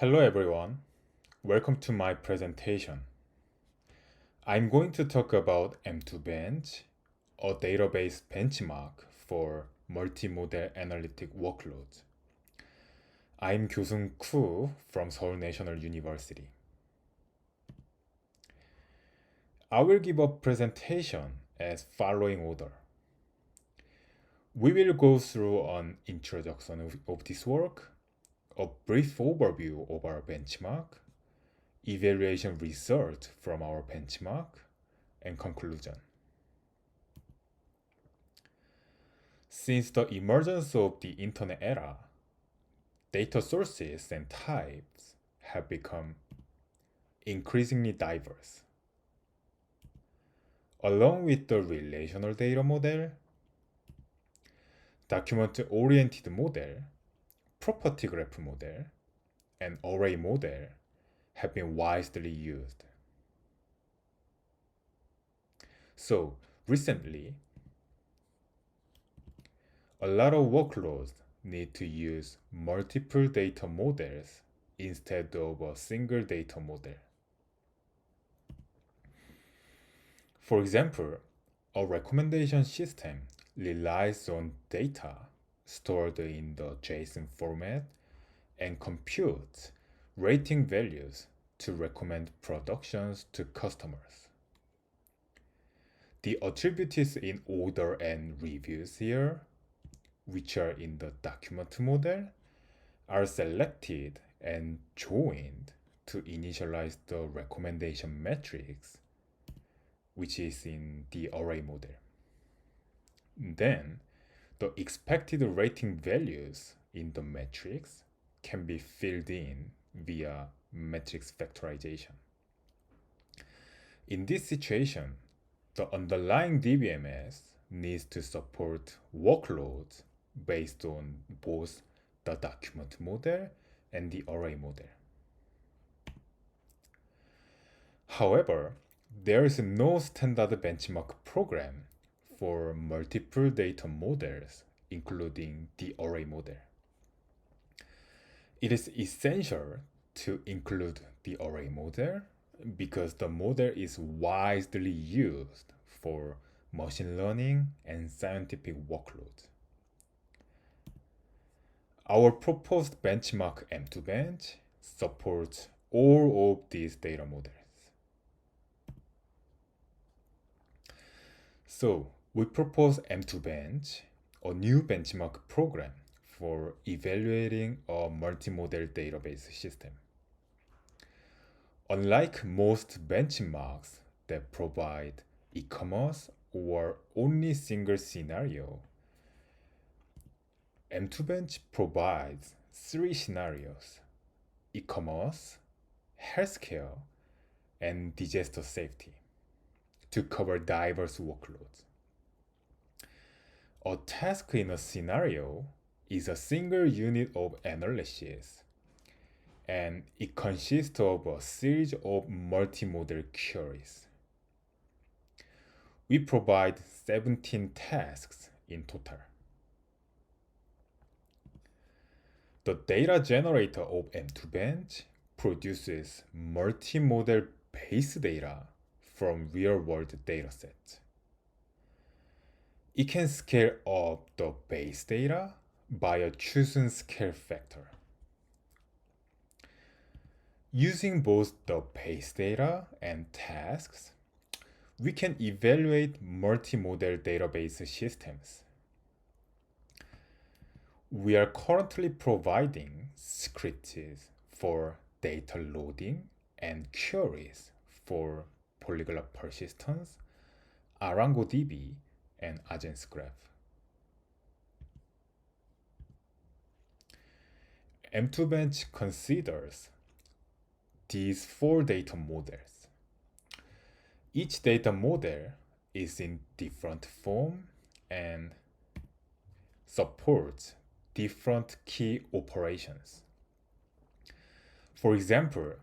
Hello everyone, welcome to my presentation. I'm going to talk about M2Bench, a database benchmark for multimodal analytic workloads. I'm Kyosung Koo from Seoul National University. I will give a presentation as following order. We will go through an introduction of this work, a brief overview of our benchmark, evaluation result from our benchmark, and conclusion. Since the emergence of the internet era, data sources and types have become increasingly diverse. Along with the relational data model, document-oriented model, property graph model, and array model have been widely used. So recently, a lot of workloads need to use multiple data models instead of a single data model. For example, a recommendation system relies on data stored in the JSON format and computes rating values to recommend productions to customers. The attributes in order and reviews here, which are in the document model, are selected and joined to initialize the recommendation matrix, which is in the array model. Then, the expected rating values in the matrix can be filled in via matrix factorization. In this situation, the underlying DBMS needs to support workloads based on both the document model and the array model. However, there is no standard benchmark program for multiple data models, including the array model. It is essential to include the array model because the model is widely used for machine learning and scientific workloads. Our proposed benchmark M2Bench supports all of these data models. So we propose M2Bench, a new benchmark program for evaluating a multimodal database system. Unlike most benchmarks that provide e-commerce or only single scenario, M2Bench provides three scenarios: e-commerce, healthcare, and disaster safety to cover diverse workloads. A task in a scenario is a single unit of analysis, and it consists of a series of multimodal queries. We provide 17 tasks in total. The data generator of M2Bench produces multimodal base data from real-world datasets. It can scale up the base data by a chosen scale factor. Using both the base data and tasks, we can evaluate multimodal database systems. We are currently providing scripts for data loading and queries for polyglot persistence, ArangoDB, and AgensGraph. M2Bench considers these four data models. Each data model is in different form and supports different key operations. For example,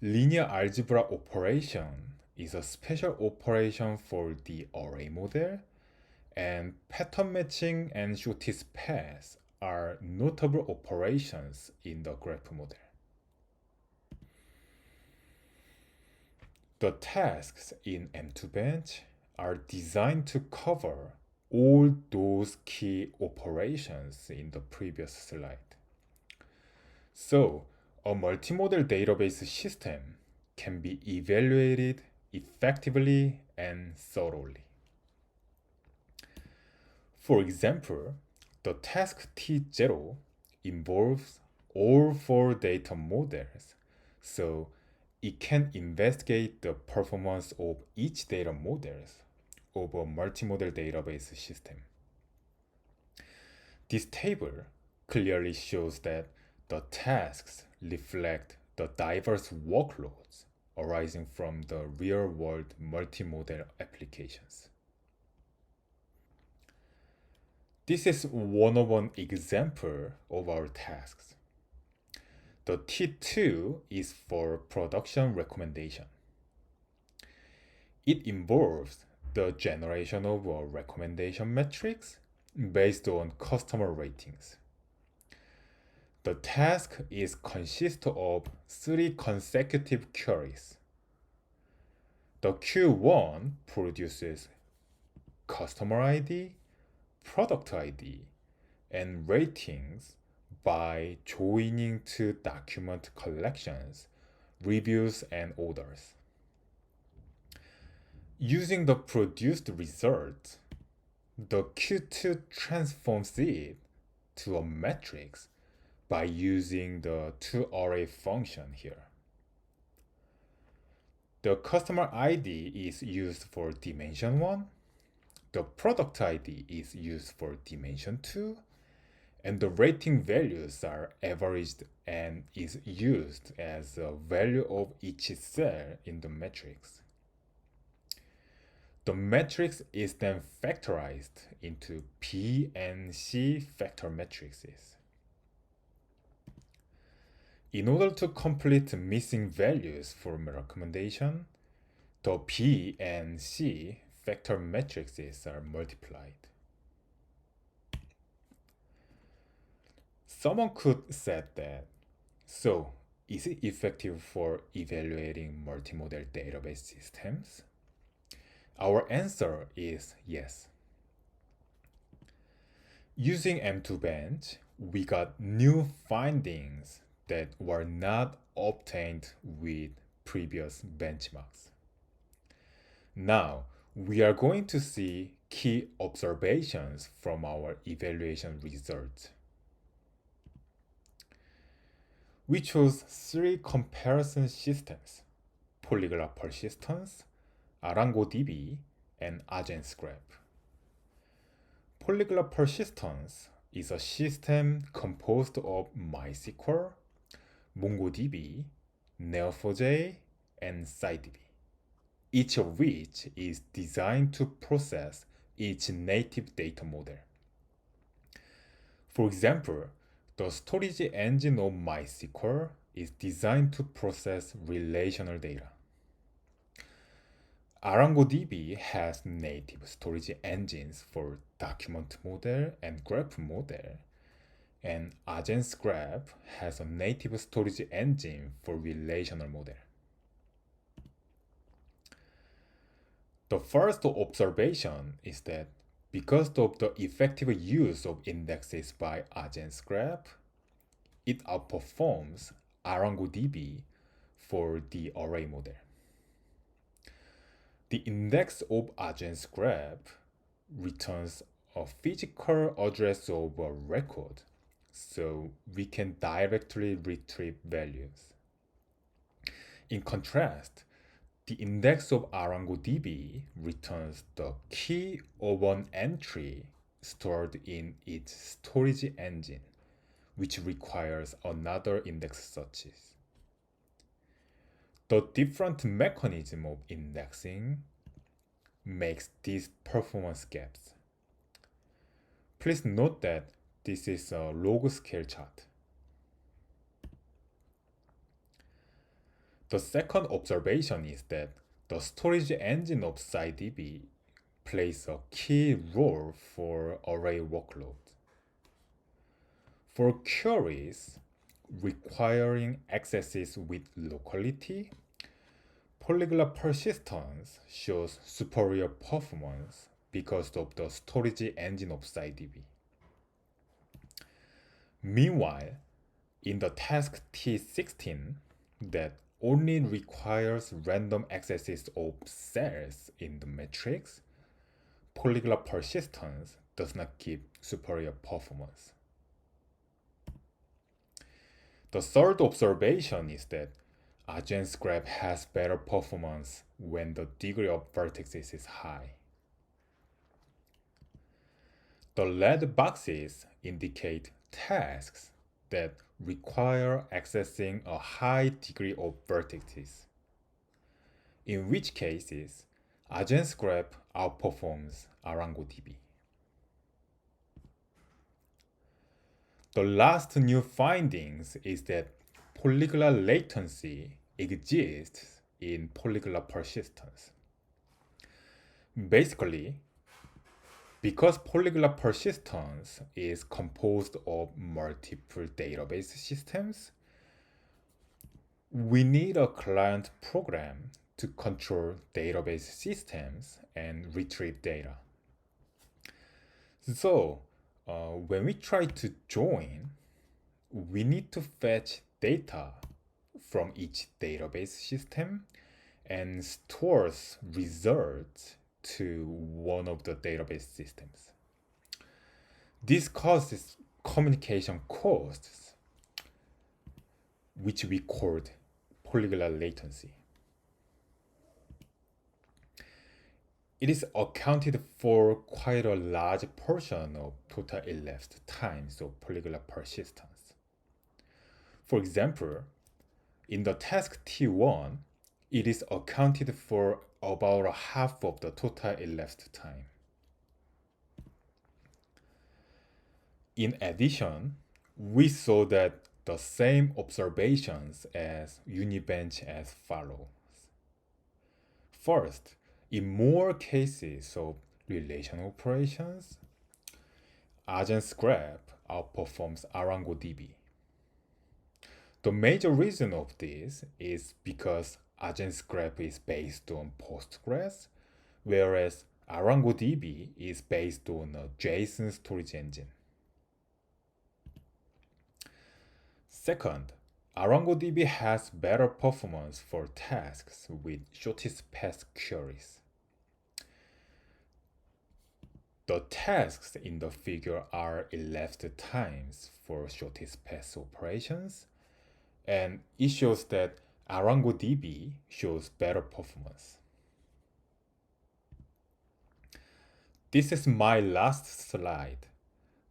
linear algebra operation is a special operation for the array model, and pattern matching and shortest path are notable operations in the graph model. The tasks in M2 Bench are designed to cover all those key operations in the previous slide. So, a multimodal database system can be evaluated effectively and thoroughly. For example, the task T0 involves all four data models, so it can investigate the performance of each data models of a multimodal database system. This table clearly shows that the tasks reflect the diverse workloads arising from the real-world multimodal applications. This is one-on-one example of our tasks. The T2 is for production recommendation. It involves the generation of a recommendation matrix based on customer ratings. The task is consist of 3 consecutive queries. The Q1 produces customer ID, product ID, and ratings by joining two document collections, reviews, and orders. Using the produced result, the Q2 transforms it to a matrix by using the toArray function here. The customer ID is used for dimension 1, the product ID is used for dimension 2, and the rating values are averaged and is used as a value of each cell in the matrix. The matrix is then factorized into B and C factor matrices. In order to complete missing values from a recommendation, the B and C factor matrices are multiplied. Someone could say that, so is it effective for evaluating multimodal database systems? Our answer is yes. Using M2 Bench, we got new findings that were not obtained with previous benchmarks. Now, we are going to see key observations from our evaluation results. We chose 3 comparison systems: Polyglot Persistence, ArangoDB, and AgentScrap. Polyglot Persistence is a system composed of MySQL, MongoDB, Neo4j, and SciDB, each of which is designed to process each native data model. For example, the storage engine of MySQL is designed to process relational data. ArangoDB has native storage engines for document model and graph model, and AgentScrap has a native storage engine for relational model. The first observation is that because of the effective use of indexes by AgentScrap, it outperforms ArangoDB for the array model. The index of AgentScrap returns a physical address of a record, so we can directly retrieve values. In contrast, the index of ArangoDB returns the key of an entry stored in its storage engine, which requires another index searches. The different mechanism of indexing makes these performance gaps. Please note that this is a log scale chart. The second observation is that the storage engine of SciDB plays a key role for array workload. For queries requiring accesses with locality, polyglot persistence shows superior performance because of the storage engine of SciDB. Meanwhile, in the task T16 that only requires random accesses of cells in the matrix, polyglot persistence does not give superior performance. The third observation is that AgenSgrep has better performance when the degree of vertices is high. The red boxes indicate tasks that require accessing a high degree of vertices, in which cases AgenSgrep outperforms ArangoDB. The last new findings is that polyglot latency exists in polyglot persistence. Basically, because polyglot persistence is composed of multiple database systems, we need a client program to control database systems and retrieve data. So, when we try to join, we need to fetch data from each database system and stores results to one of the database systems. This causes communication costs, which we called polyglot latency. It is accounted for quite a large portion of total elapsed times of polyglot persistence. For example, in the task T1, it is accounted for about half of the total elapsed time. In addition, we saw that the same observations as Unibench as follows. First, in more cases of relational operations, AgenSgrep outperforms ArangoDB. The major reason of this is because AgenSgrep is based on Postgres, whereas ArangoDB is based on a JSON storage engine. Second, ArangoDB has better performance for tasks with shortest path queries. The tasks in the figure are elapsed times for shortest path operations, and it shows that ArangoDB shows better performance. This is my last slide.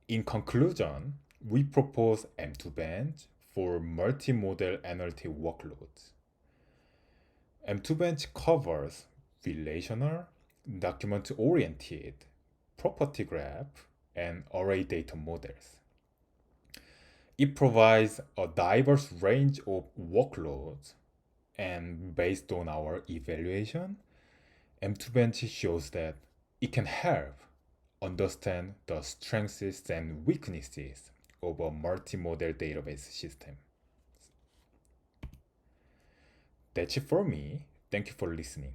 In conclusion, we propose M2Bench for multi-model analytic workloads. M2Bench covers relational, document-oriented, property graph, and array data models. It provides a diverse range of workloads, and based on our evaluation, M2Bench shows that it can help understand the strengths and weaknesses of a multi-model database system. That's it for me. Thank you for listening.